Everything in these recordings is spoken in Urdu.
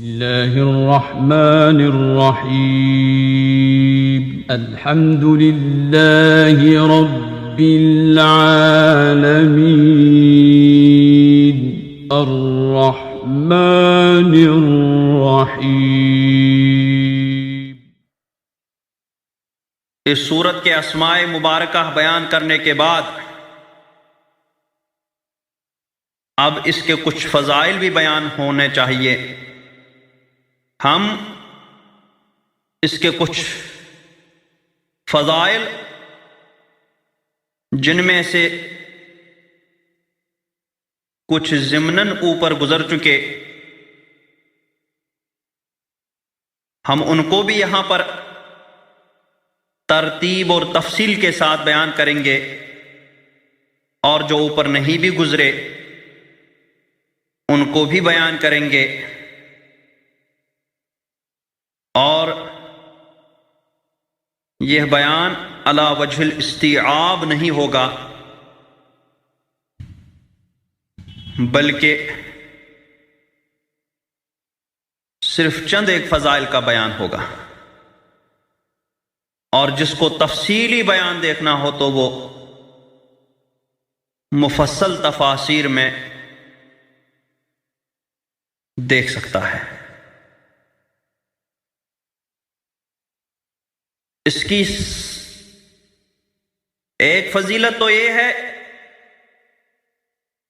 اللہ الرحمن الرحیم الحمد للہ رب العالمین الرحمن الرحیم۔ اس سورت کے اسماء مبارکہ بیان کرنے کے بعد اب اس کے کچھ فضائل بھی بیان ہونے چاہیے۔ ہم اس کے کچھ فضائل جن میں سے کچھ ضمناً اوپر گزر چکے، ہم ان کو بھی یہاں پر ترتیب اور تفصیل کے ساتھ بیان کریں گے، اور جو اوپر نہیں بھی گزرے ان کو بھی بیان کریں گے، اور یہ بیان علی وجہ الاستیعاب نہیں ہوگا، بلکہ صرف چند ایک فضائل کا بیان ہوگا، اور جس کو تفصیلی بیان دیکھنا ہو تو وہ مفصل تفاسیر میں دیکھ سکتا ہے۔ اس کی ایک فضیلت تو یہ ہے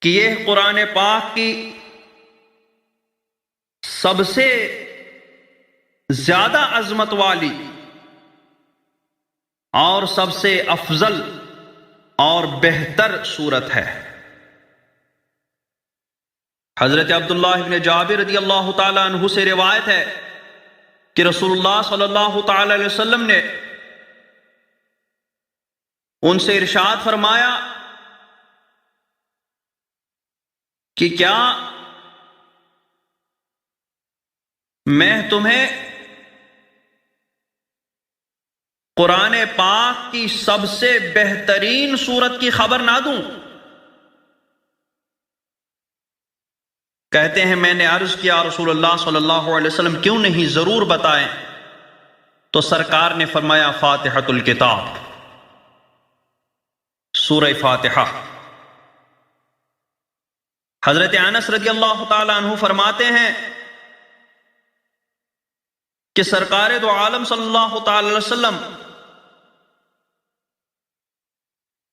کہ یہ قرآن پاک کی سب سے زیادہ عظمت والی اور سب سے افضل اور بہتر سورت ہے۔ حضرت عبداللہ بن جابر رضی اللہ تعالی عنہ سے روایت ہے کہ رسول اللہ صلی اللہ تعالی علیہ وسلم نے ان سے ارشاد فرمایا کہ کیا میں تمہیں قرآن پاک کی سب سے بہترین سورت کی خبر نہ دوں؟ کہتے ہیں میں نے عرض کیا رسول اللہ صلی اللہ علیہ وسلم کیوں نہیں، ضرور بتائیں۔ تو سرکار نے فرمایا فاتحۃ الکتاب، سورہ فاتحہ۔ حضرت انس رضی اللہ تعالی عنہ فرماتے ہیں کہ سرکار دو عالم صلی اللہ تعالی علیہ وسلم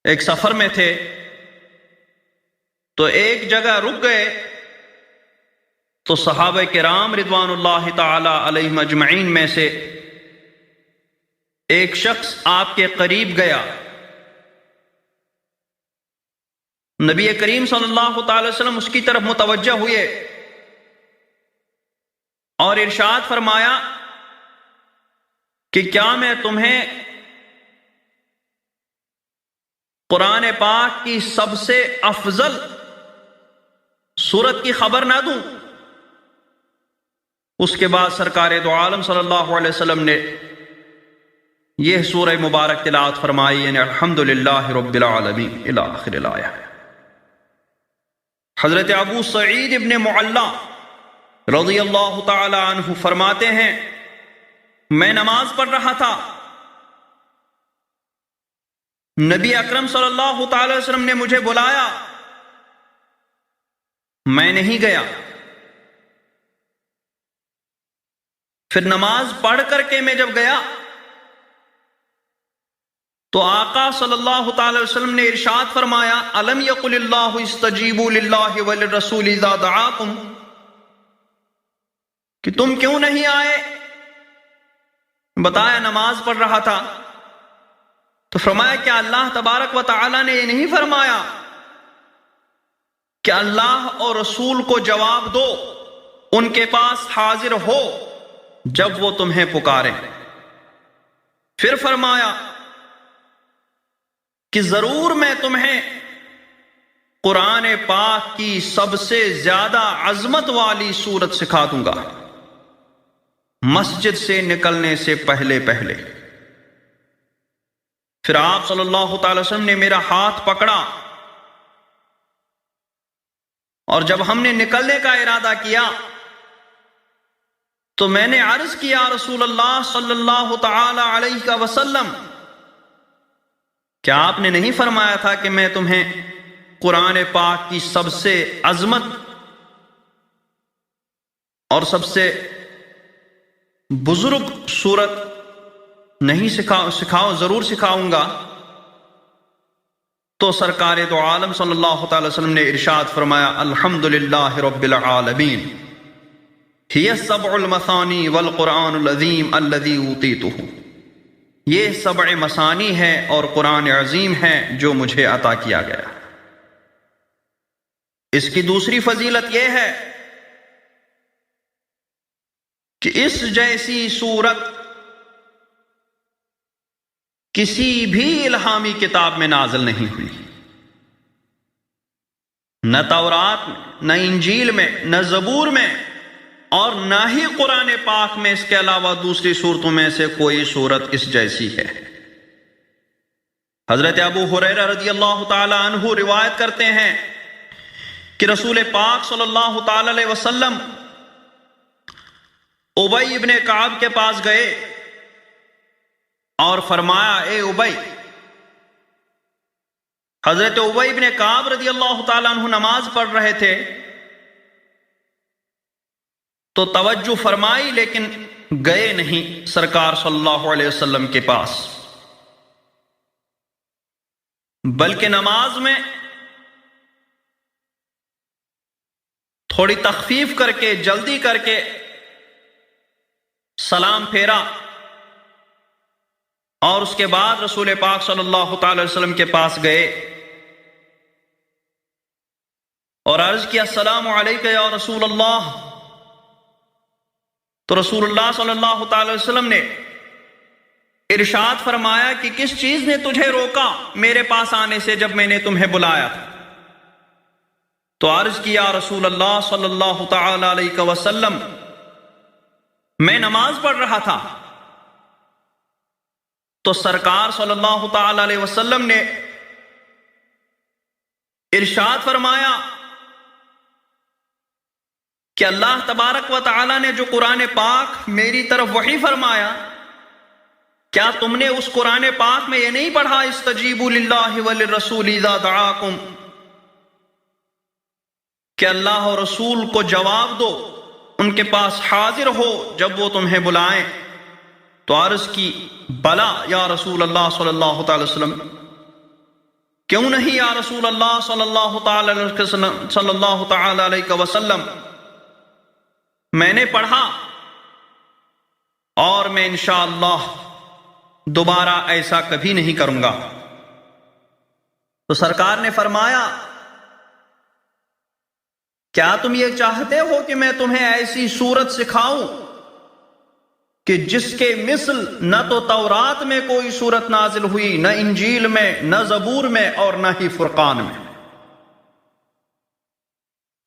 ایک سفر میں تھے، تو ایک جگہ رک گئے، تو صحابہ کرام رضوان اللہ تعالی علیہم اجمعین میں سے ایک شخص آپ کے قریب گیا، نبی کریم صلی اللہ تعالی وسلم اس کی طرف متوجہ ہوئے اور ارشاد فرمایا کہ کیا میں تمہیں قرآن پاک کی سب سے افضل سورت کی خبر نہ دوں؟ اس کے بعد سرکار دو عالم صلی اللہ علیہ وسلم نے یہ سورہ مبارک تلاوت فرمائی، یعنی الحمدللہ رب العالمین الی آخر الآیہ۔ حضرت ابو سعید ابن معلا رضی اللہ تعالی عنہ فرماتے ہیں میں نماز پڑھ رہا تھا، نبی اکرم صلی اللہ تعالی وسلم نے مجھے بلایا، میں نہیں گیا۔ پھر نماز پڑھ کر کے میں جب گیا تو آقا صلی اللہ تعالی وسلم نے ارشاد فرمایا الم یقل اللہ استجیبوا للہ وللرسول اذا دعاکم، کہ تم کیوں نہیں آئے؟ بتایا نماز پڑھ رہا تھا، تو فرمایا کیا اللہ تبارک و تعالی نے یہ نہیں فرمایا کہ اللہ اور رسول کو جواب دو، ان کے پاس حاضر ہو جب وہ تمہیں پکاریں؟ پھر فرمایا کہ ضرور میں تمہیں قرآن پاک کی سب سے زیادہ عظمت والی سورت سکھا دوں گا، مسجد سے نکلنے سے پہلے پہلے۔ پھر آپ صلی اللہ تعالی وسلم نے میرا ہاتھ پکڑا اور جب ہم نے نکلنے کا ارادہ کیا تو میں نے عرض کیا رسول اللہ صلی اللہ تعالی علیہ وسلم، کیا آپ نے نہیں فرمایا تھا کہ میں تمہیں قرآن پاک کی سب سے عظمت اور سب سے بزرگ سورت نہیں سکھاؤ ضرور سکھاؤں گا؟ تو سرکار دو عالم صلی اللہ تعالی وسلم نے ارشاد فرمایا، الحمدللہ رب العالمین، ہی السبع المثانی والقرآن العظیم الذی اوتیتہ، یہ سبع مثانی ہے اور قرآن عظیم ہے جو مجھے عطا کیا گیا۔ اس کی دوسری فضیلت یہ ہے کہ اس جیسی صورت کسی بھی الہامی کتاب میں نازل نہیں ہوئی، نہ تورات میں، نہ انجیل میں، نہ زبور میں، اور نہ ہی قرآن پاک میں اس کے علاوہ دوسری صورتوں میں سے کوئی صورت اس جیسی ہے۔ حضرت ابو ہریرہ رضی اللہ تعالی عنہ روایت کرتے ہیں کہ رسول پاک صلی اللہ تعالی علیہ وسلم ابی ابن کعب کے پاس گئے اور فرمایا، اے ابی۔ حضرت ابی ابن کعب رضی اللہ تعالی عنہ نماز پڑھ رہے تھے تو توجہ فرمائی، لیکن گئے نہیں سرکار صلی اللہ علیہ وسلم کے پاس، بلکہ نماز میں تھوڑی تخفیف کر کے، جلدی کر کے سلام پھیرا، اور اس کے بعد رسول پاک صلی اللہ تعالی وسلم کے پاس گئے اور عرض کیا، السلام علیکم یا رسول اللہ۔ تو رسول اللہ صلی اللہ تعالی وسلم نے ارشاد فرمایا کہ کس چیز نے تجھے روکا میرے پاس آنے سے جب میں نے تمہیں بلایا تھا؟ تو عرض کیا، رسول اللہ صلی اللہ تعالی علیہ وسلم، میں نماز پڑھ رہا تھا تو سرکار صلی اللہ تعالی علیہ وسلم نے ارشاد فرمایا کہ اللہ تبارک و تعالی نے جو قرآن پاک میری طرف وحی فرمایا، کیا تم نے اس قرآن پاک میں یہ نہیں پڑھا، استجیبوا للہ وللرسول اذا دعاکم، کہ اللہ اور رسول کو جواب دو، ان کے پاس حاضر ہو جب وہ تمہیں بلائیں؟ تو عرض کی، بلا یا رسول اللہ صلی اللہ تعالی وسلم، کیوں نہیں یا رسول اللہ صلی اللہ تعالی علیہ وسلم، میں نے پڑھا اور میں انشاءاللہ دوبارہ ایسا کبھی نہیں کروں گا۔ تو سرکار نے فرمایا، کیا تم یہ چاہتے ہو کہ میں تمہیں ایسی صورت سکھاؤں کہ جس کے مثل نہ تو تورات میں کوئی صورت نازل ہوئی، نہ انجیل میں، نہ زبور میں، اور نہ ہی فرقان میں؟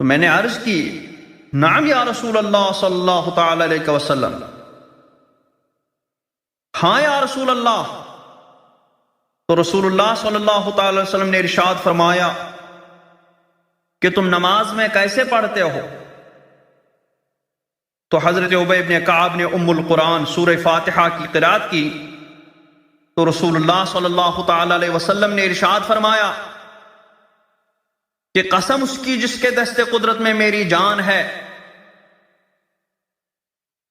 تو میں نے عرض کی، نعم یا رسول اللہ صلی اللہ تعالی علیہ وسلم، ہاں یا رسول اللہ۔ تو رسول اللہ صلی اللہ تعالی وسلم نے ارشاد فرمایا کہ تم نماز میں کیسے پڑھتے ہو؟ تو حضرت ابی ابن کعب نے ام القرآن سورہ فاتحہ کی قرات کی تو رسول اللہ صلی اللہ تعالی علیہ وسلم نے ارشاد فرمایا کہ قسم اس کی جس کے دست قدرت میں میری جان ہے،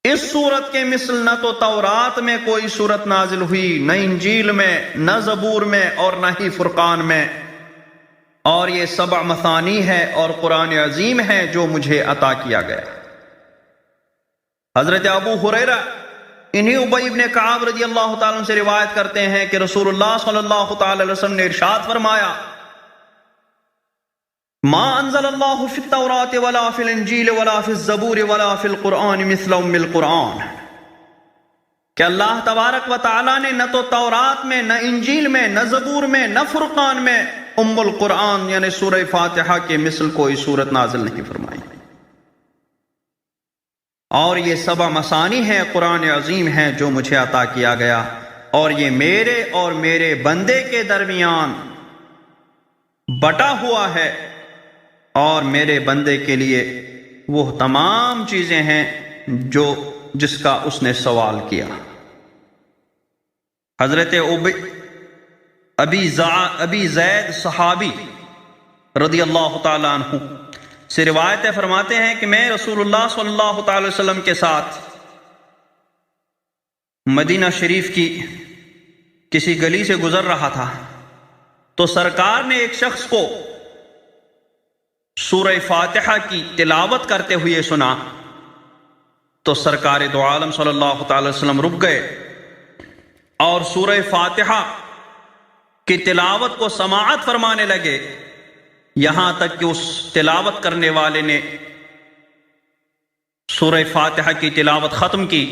اس صورت کے مثل نہ تو تورات میں کوئی صورت نازل ہوئی، نہ انجیل میں، نہ زبور میں، اور نہ ہی فرقان میں، اور یہ سبع مثانی ہے اور قرآن عظیم ہے جو مجھے عطا کیا گیا۔ حضرت ابو ہریرہ انہی ابی ابن کعب رضی اللہ تعالیٰ عنہ سے روایت کرتے ہیں کہ رسول اللہ صلی اللہ تعالی علیہ وسلم نے ارشاد فرمایا، ما انزل اللہ فی التوراۃ ولا فی الانجیل ولا فی الزبور ولا فی القرآن مثل ام القرآن، کہ اللہ تبارک و تعالیٰ نے نہ تو تورات میں، نہ انجیل میں، نہ زبور میں، نہ فرقان میں ام القرآن یعنی سورہ فاتحہ کے مثل کوئی صورت نازل نہیں فرمائی، اور یہ سبع مثانی ہے، قرآن عظیم ہے جو مجھے عطا کیا گیا، اور یہ میرے اور میرے بندے کے درمیان بٹا ہوا ہے، اور میرے بندے کے لیے وہ تمام چیزیں ہیں جس کا اس نے سوال کیا۔ حضرت ابی زید صحابی رضی اللہ تعالیٰ عنہ سے روایتیں فرماتے ہیں کہ میں رسول اللہ صلی اللہ تعالی وسلم کے ساتھ مدینہ شریف کی کسی گلی سے گزر رہا تھا تو سرکار نے ایک شخص کو سورہ فاتحہ کی تلاوت کرتے ہوئے سنا تو سرکار دو عالم صلی اللہ تعالی وسلم رک گئے اور سورہ فاتحہ کی تلاوت کو سماعت فرمانے لگے، یہاں تک کہ اس تلاوت کرنے والے نے سورہ فاتحہ کی تلاوت ختم کی۔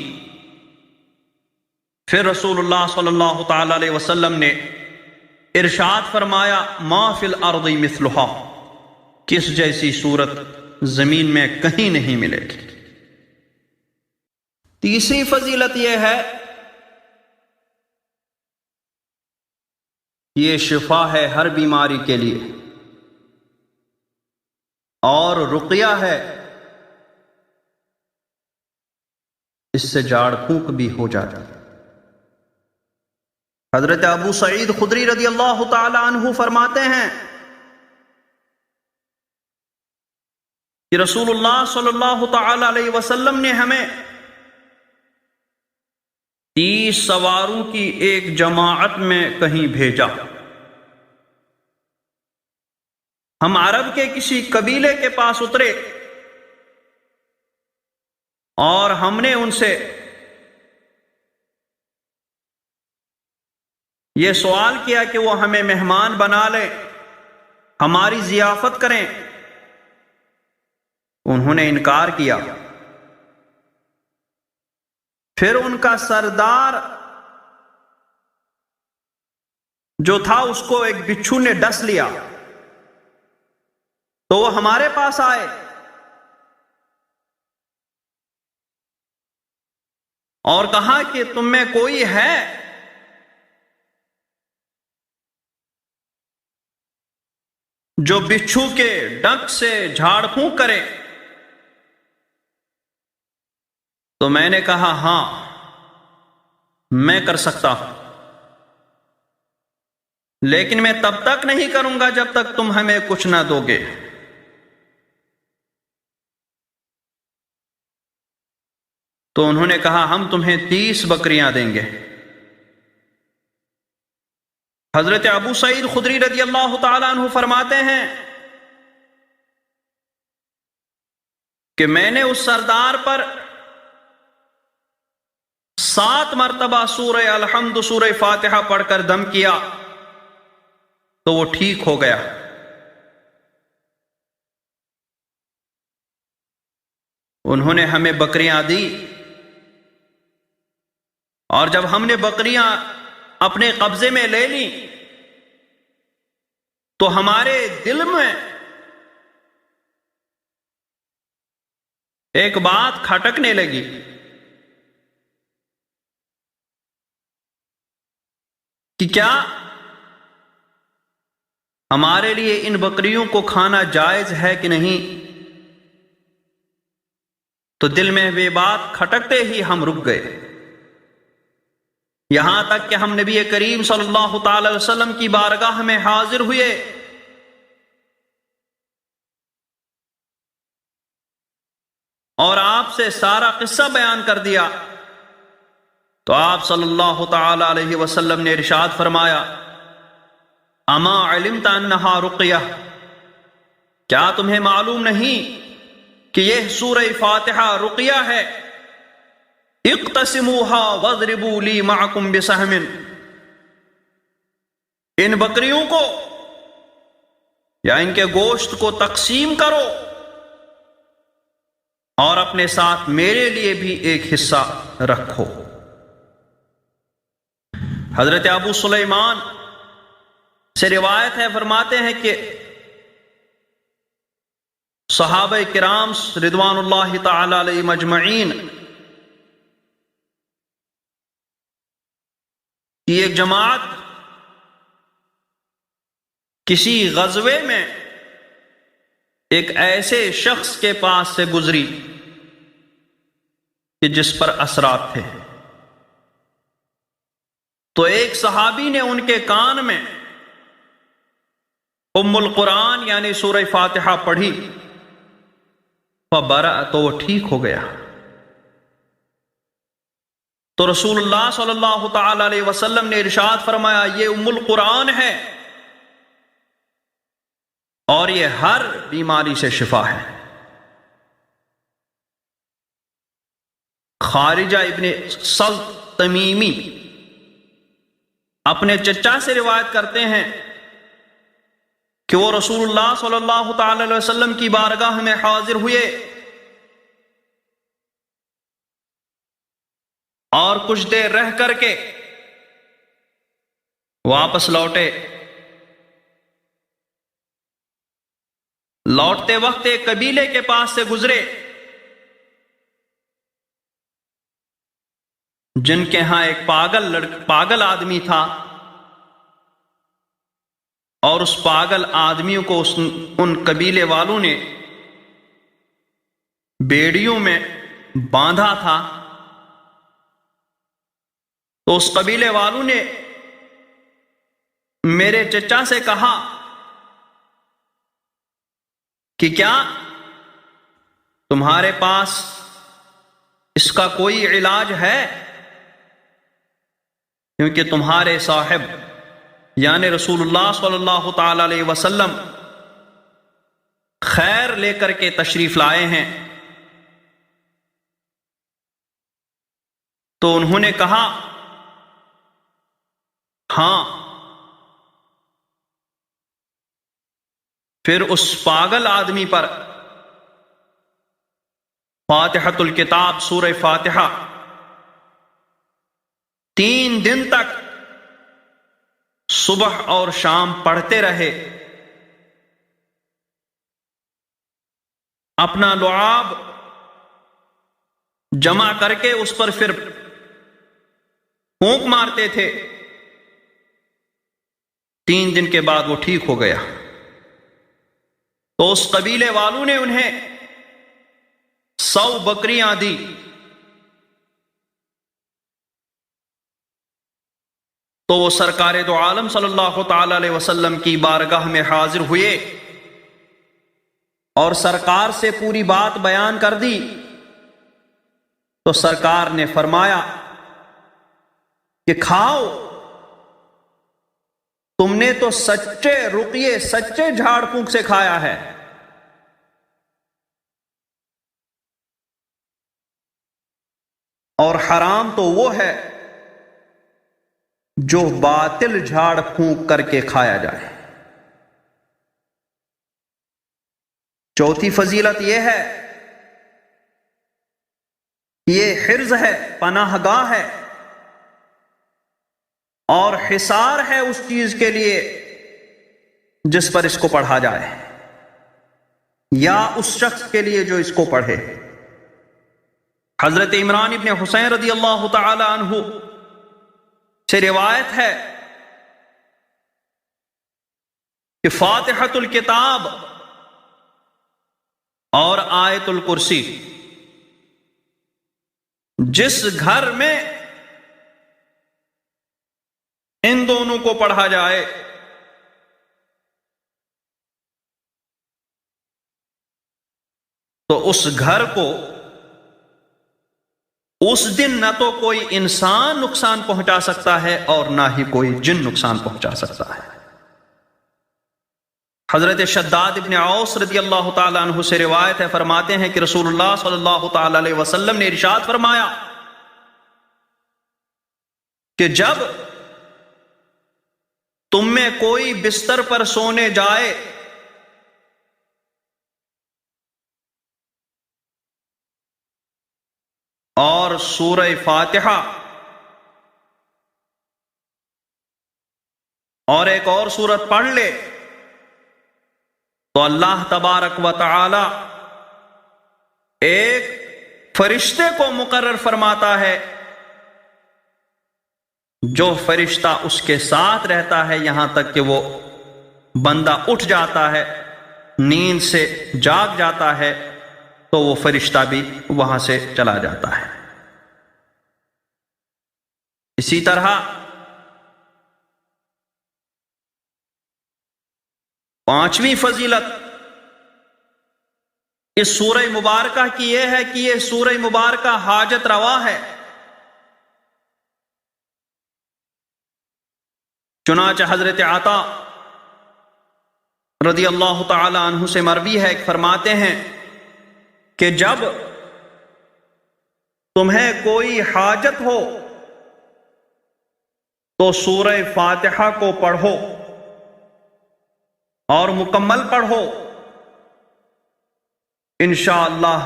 پھر رسول اللہ صلی اللہ تعالی علیہ وسلم نے ارشاد فرمایا ما فی الارض مثلھا، کس جیسی صورت زمین میں کہیں نہیں ملے گی۔ تیسری فضیلت یہ ہے، یہ شفا ہے ہر بیماری کے لیے، اور رقیہ ہے، اس سے جھاڑ پھونک بھی ہو جاتی ہے۔ حضرت ابو سعید خدری رضی اللہ تعالی عنہ فرماتے ہیں کہ رسول اللہ صلی اللہ تعالی علیہ وسلم نے ہمیں 30 سواروں کی ایک جماعت میں کہیں بھیجا۔ ہم عرب کے کسی قبیلے کے پاس اترے اور ہم نے ان سے یہ سوال کیا کہ وہ ہمیں مہمان بنا لیں، ہماری ضیافت کریں۔ انہوں نے انکار کیا۔ پھر ان کا سردار جو تھا اس کو ایک بچھو نے ڈس لیا تو وہ ہمارے پاس آئے اور کہا کہ تم میں کوئی ہے جو بچھو کے ڈنک سے جھاڑ پھونک کرے؟ تو میں نے کہا ہاں میں کر سکتا ہوں، لیکن میں تب تک نہیں کروں گا جب تک تم ہمیں کچھ نہ دو گے۔ تو انہوں نے کہا ہم تمہیں 30 بکریاں دیں گے۔ حضرت ابو سعید خدری رضی اللہ تعالیٰ عنہ فرماتے ہیں کہ میں نے اس سردار پر 7 مرتبہ سورہ الحمد سورہ فاتحہ پڑھ کر دم کیا تو وہ ٹھیک ہو گیا۔ انہوں نے ہمیں بکریاں دی اور جب ہم نے بکریاں اپنے قبضے میں لے لی تو ہمارے دل میں ایک بات کھٹکنے لگی کہ کیا ہمارے لیے ان بکریوں کو کھانا جائز ہے کہ نہیں؟ تو دل میں یہ بات کھٹکتے ہی ہم رک گئے، یہاں تک کہ ہم نبی کریم صلی اللہ تعالی وسلم کی بارگاہ میں حاضر ہوئے اور آپ سے سارا قصہ بیان کر دیا تو آپ صلی اللہ تعالی علیہ وسلم نے ارشاد فرمایا اما علمت انہا رقیہ، کیا تمہیں معلوم نہیں کہ یہ سورہ فاتحہ رقیہ ہے؟ اقتسموها واضربوا لی معکم بسہم، ان بکریوں کو یا ان کے گوشت کو تقسیم کرو اور اپنے ساتھ میرے لیے بھی ایک حصہ رکھو۔ حضرت ابو سلیمان سے روایت ہے، فرماتے ہیں کہ صحابہ کرام رضوان اللہ تعالی علیہ مجمعین کی ایک جماعت کسی غزوے میں ایک ایسے شخص کے پاس سے گزری کہ جس پر اثرات تھے۔ تو ایک صحابی نے ان کے کان میں ام القرآن یعنی سورہ فاتحہ پڑھی، فبرأ، تو وہ ٹھیک ہو گیا۔ تو رسول اللہ صلی اللہ تعالی علیہ وسلم نے ارشاد فرمایا یہ ام القرآن ہے اور یہ ہر بیماری سے شفا ہے۔ خارجہ ابن سلط تمیمی اپنے چچا سے روایت کرتے ہیں کہ وہ رسول اللہ صلی اللہ تعالی علیہ وسلم کی بارگاہ میں حاضر ہوئے اور کچھ دیر رہ کر کے واپس لوٹے۔ لوٹتے وقت ایک قبیلے کے پاس سے گزرے جن کے ہاں ایک پاگل آدمی تھا، اور اس پاگل آدمی کو ان قبیلے والوں نے بیڑیوں میں باندھا تھا۔ تو اس قبیلے والوں نے میرے چچا سے کہا کہ کیا تمہارے پاس اس کا کوئی علاج ہے؟ کیونکہ تمہارے صاحب یعنی رسول اللہ صلی اللہ تعالی علیہ وسلم خیر لے کر کے تشریف لائے ہیں۔ تو انہوں نے کہا ہاں۔ پھر اس پاگل آدمی پر فاتحۃ الکتاب سورہ فاتحہ 3 دن تک صبح اور شام پڑھتے رہے۔ اپنا لعاب جمع کر کے اس پر پھر پھونک مارتے تھے۔ 3 دن کے بعد وہ ٹھیک ہو گیا۔ تو اس قبیلے والوں نے انہیں 100 بکریاں دی۔ تو وہ سرکار دو عالم صلی اللہ تعالی علیہ وسلم کی بارگاہ میں حاضر ہوئے اور سرکار سے پوری بات بیان کر دی۔ تو سرکار نے فرمایا کہ کھاؤ، تم نے تو سچے رقیے سچے جھاڑ پھونک سے کھایا ہے۔ اور حرام تو وہ ہے جو باطل جھاڑ پھونک کر کے کھایا جائے۔ چوتھی فضیلت یہ ہے، یہ حرز ہے، پناہ گاہ ہے اور حصار ہے اس چیز کے لیے جس پر اس کو پڑھا جائے یا اس شخص کے لیے جو اس کو پڑھے۔ حضرت عمران ابن حسین رضی اللہ تعالی عنہ سے روایت ہے کہ فاتحۃ الکتاب اور آیت الکرسی جس گھر میں ان دونوں کو پڑھا جائے تو اس گھر کو اس دن نہ تو کوئی انسان نقصان پہنچا سکتا ہے اور نہ ہی کوئی جن نقصان پہنچا سکتا ہے۔ حضرت شداد ابن اوس رضی اللہ تعالی عنہ سے روایت ہے، فرماتے ہیں کہ رسول اللہ صلی اللہ تعالی علیہ وسلم نے ارشاد فرمایا کہ جب تم میں کوئی بستر پر سونے جائے اور سورہ فاتحہ اور ایک اور سورت پڑھ لے تو اللہ تبارک و تعالی ایک فرشتے کو مقرر فرماتا ہے جو فرشتہ اس کے ساتھ رہتا ہے یہاں تک کہ وہ بندہ اٹھ جاتا ہے، نیند سے جاگ جاتا ہے تو وہ فرشتہ بھی وہاں سے چلا جاتا ہے۔ اسی طرح پانچویں فضیلت اس سورہ مبارکہ کی یہ ہے کہ یہ سورہ مبارکہ حاجت روا ہے۔ چنانچہ حضرت عطا رضی اللہ تعالی عنہ سے مروی ہے، فرماتے ہیں کہ جب تمہیں کوئی حاجت ہو تو سورہ فاتحہ کو پڑھو اور مکمل پڑھو، انشاءاللہ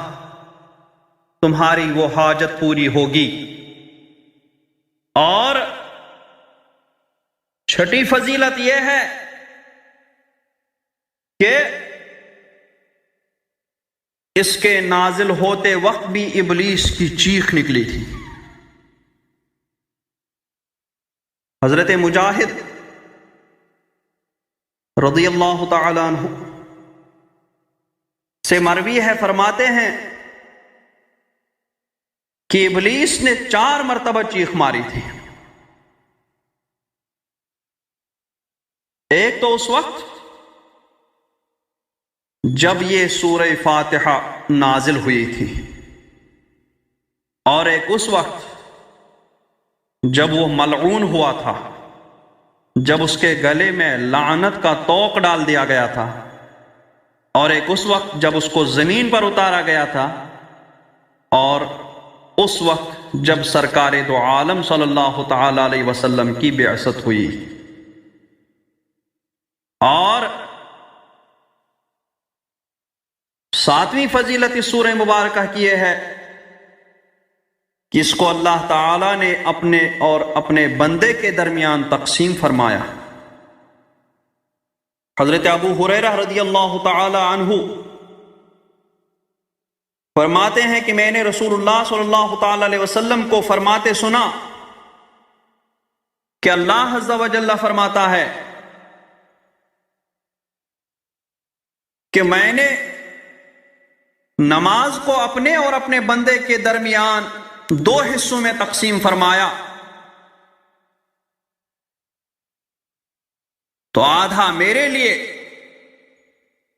تمہاری وہ حاجت پوری ہوگی۔ اور چھٹی فضیلت یہ ہے کہ اس کے نازل ہوتے وقت بھی ابلیس کی چیخ نکلی تھی۔ حضرت مجاہد رضی اللہ تعالی عنہ سے مروی ہے، فرماتے ہیں کہ ابلیس نے 4 مرتبہ چیخ ماری تھی۔ ایک تو اس وقت جب یہ سورہ فاتحہ نازل ہوئی تھی، اور ایک اس وقت جب وہ ملعون ہوا تھا، جب اس کے گلے میں لعنت کا طوق ڈال دیا گیا تھا، اور ایک اس وقت جب اس کو زمین پر اتارا گیا تھا، اور اس وقت جب سرکار دو عالم صلی اللہ تعالی علیہ وسلم کی بعثت ہوئی۔ اور 7ویں فضیلت اس سورہ مبارکہ کی یہ ہے کہ اس کو اللہ تعالی نے اپنے اور اپنے بندے کے درمیان تقسیم فرمایا۔ حضرت ابو ہریرہ رضی اللہ تعالی عنہ فرماتے ہیں کہ میں نے رسول اللہ صلی اللہ تعالی علیہ وسلم کو فرماتے سنا کہ اللہ عز و جل فرماتا ہے کہ میں نے نماز کو اپنے اور اپنے بندے کے درمیان 2 حصوں میں تقسیم فرمایا، تو آدھا میرے لیے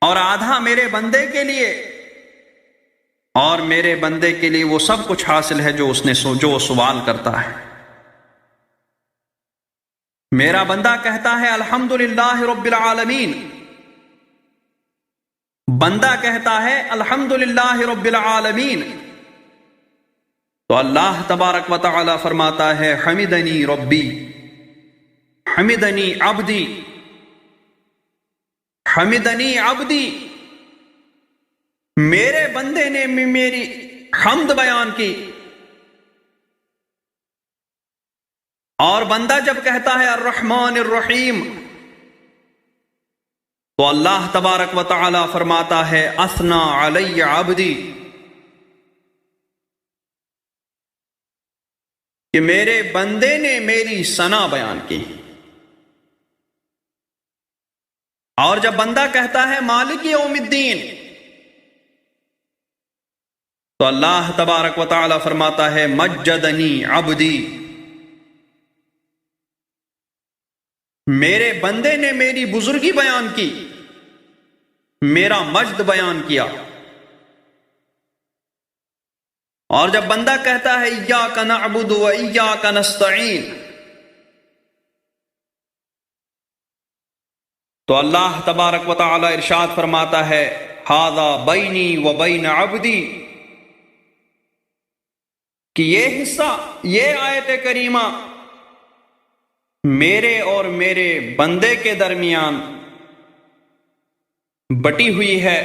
اور آدھا میرے بندے کے لیے، اور میرے بندے کے لیے وہ سب کچھ حاصل ہے جو وہ سوال کرتا ہے۔ میرا بندہ کہتا ہے الحمدللہ رب العالمین، بندہ کہتا ہے الحمدللہ رب العالمین، تو اللہ تبارک و تعالی فرماتا ہے حمدنی ربی، حمدنی عبدی، حمدنی عبدی، میرے بندے نے میری حمد بیان کی۔ اور بندہ جب کہتا ہے الرحمن الرحیم، تو اللہ تبارک و تعالی فرماتا ہے اثنا علی عبدی، کہ میرے بندے نے میری ثنا بیان کی۔ اور جب بندہ کہتا ہے مالک یوم الدین، تو اللہ تبارک و تعالی فرماتا ہے مجدنی عبدی، میرے بندے نے میری بزرگی بیان کی، میرا مجد بیان کیا۔ اور جب بندہ کہتا ہے ایاک نعبد و ایاک نستعین، تو اللہ تبارک و تعالی ارشاد فرماتا ہے ھذا بینی و بین عبدی، کہ یہ حصہ، یہ آیت کریمہ میرے اور میرے بندے کے درمیان بٹی ہوئی ہے۔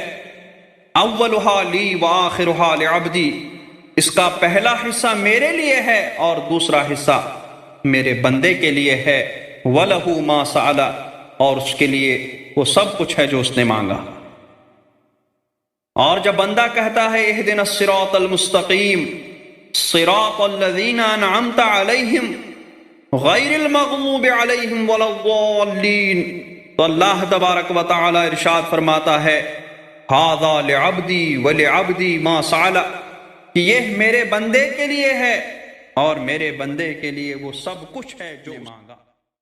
اولھا لی و آخرھا لعبدی، اس کا پہلا حصہ میرے لیے ہے اور دوسرا حصہ میرے بندے کے لیے ہے۔ وَلَهُ مَا سَأَلَ، اور اس کے لیے وہ سب کچھ ہے جو اس نے مانگا۔ اور جب بندہ کہتا ہے اہدنا الصراط المستقیم صراط الذین انعمت علیہم غیر المغضوب علیہم ولا الضالین، تو اللہ تبارک و تعالی ارشاد فرماتا ہے ھذا لعبدی ولعبدی ما سأل، کہ یہ میرے بندے کے لیے ہے اور میرے بندے کے لیے وہ سب کچھ ہے جو مانگا۔